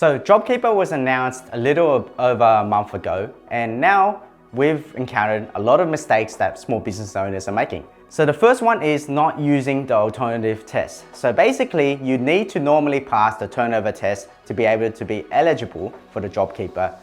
So JobKeeper was announced a little over a month ago, and now we've encountered a lot of mistakes that small business owners are making. So the first one is not using the alternative test. So basically, you need to normally pass the turnover test to be able to be eligible for the JobKeeper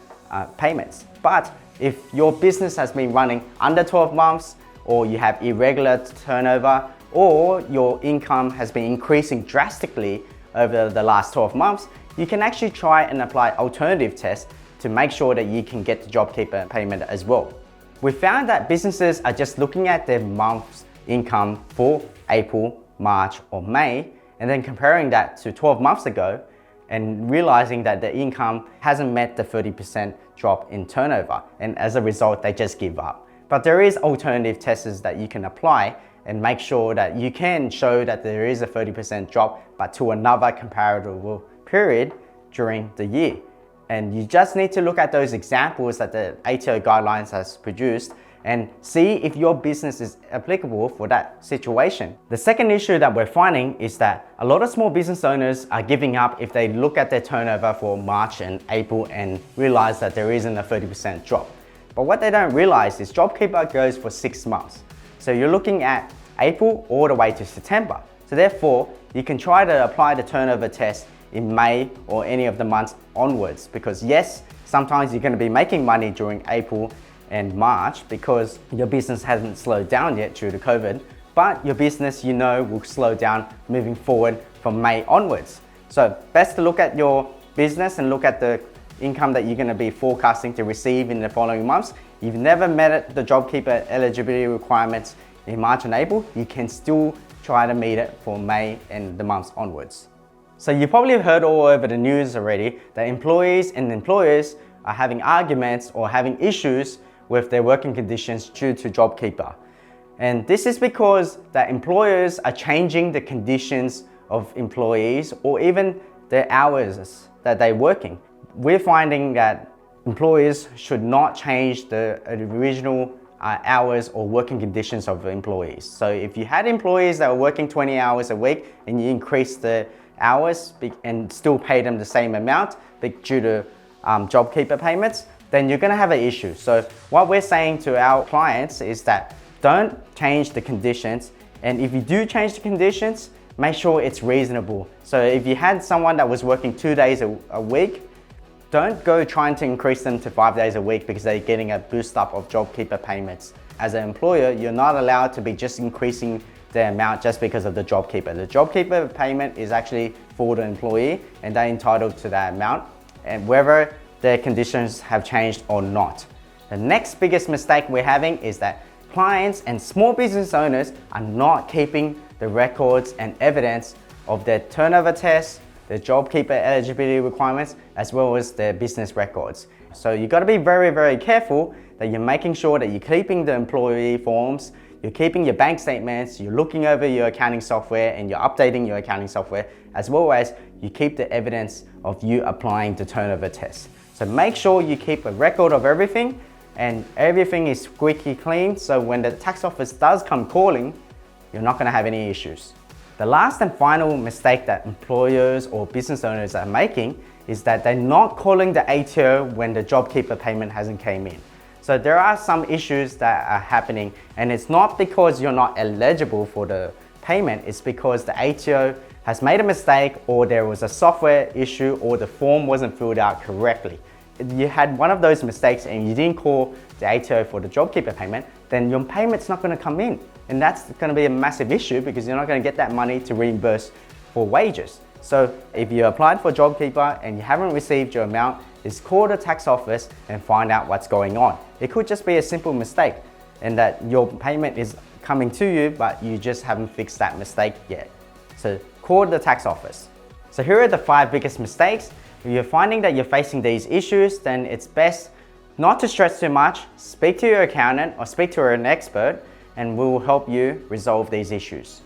payments. But if your business has been running under 12 months, or you have irregular turnover, or your income has been increasing drastically over the last 12 months, you can actually try and apply alternative tests to make sure that you can get the JobKeeper payment as well. We found that businesses are just looking at their month's income for April, March, or May, and then comparing that to 12 months ago and realizing that the income hasn't met the 30% drop in turnover. And as a result, they just give up. But there is alternative tests that you can apply and make sure that you can show that there is a 30% drop, but to another comparable period during the year. And you just need to look at those examples that the ATO guidelines has produced and see if your business is applicable for that situation. The second issue that we're finding is that a lot of small business owners are giving up if they look at their turnover for March and April and realize that there isn't a 30% drop. But what they don't realize is JobKeeper goes for 6 months. So you're looking at April all the way to September. So therefore, you can try to apply the turnover test in May or any of the months onwards, because yes, sometimes you're going to be making money during April and March because your business hasn't slowed down yet due to COVID, but your business, you know, will slow down moving forward from May onwards. So best to look at your business and look at the income that you're going to be forecasting to receive in the following months. If you've never met the JobKeeper eligibility requirements in March and April, you can still try to meet it for May and the months onwards. So you probably heard all over the news already that employees and employers are having arguments or having issues with their working conditions due to JobKeeper. And this is because that employers are changing the conditions of employees or even their hours that they're working. We're finding that employers should not change the original hours or working conditions of employees. So if you had employees that were working 20 hours a week and you increase the hours and still pay them the same amount due to JobKeeper payments, then you're going to have an issue. So what we're saying to our clients is that don't change the conditions, and if you do change the conditions, make sure it's reasonable. So if you had someone that was working 2 days a week, don't go trying to increase them to 5 days a week because they're getting a boost up of JobKeeper payments. As an employer, you're not allowed to be just increasing the amount just because of the JobKeeper. The JobKeeper payment is actually for the employee and they're entitled to that amount, and whether their conditions have changed or not. The next biggest mistake we're having is that clients and small business owners are not keeping the records and evidence of their turnover tests, their JobKeeper eligibility requirements, as well as their business records. So you've got to be very, very careful that you're making sure that you're keeping the employee forms, you're keeping your bank statements, you're looking over your accounting software and you're updating your accounting software, as well as you keep the evidence of you applying the turnover test. So make sure you keep a record of everything and everything is squeaky clean, so when the tax office does come calling, you're not going to have any issues. The last and final mistake that employers or business owners are making is that they're not calling the ATO when the JobKeeper payment hasn't came in. So there are some issues that are happening, and it's not because you're not eligible for the payment, it's because the ATO has made a mistake or there was a software issue or the form wasn't filled out correctly. If you had one of those mistakes and you didn't call the ATO for the JobKeeper payment, then your payment's not going to come in. And that's going to be a massive issue because you're not going to get that money to reimburse for wages. So if you applied for JobKeeper and you haven't received your amount, just call the tax office and find out what's going on. It could just be a simple mistake and that your payment is coming to you, but you just haven't fixed that mistake yet. So call the tax office. So here are the 5 biggest mistakes. If you're finding that you're facing these issues, then it's best not to stress too much. Speak to your accountant or speak to an expert and we will help you resolve these issues.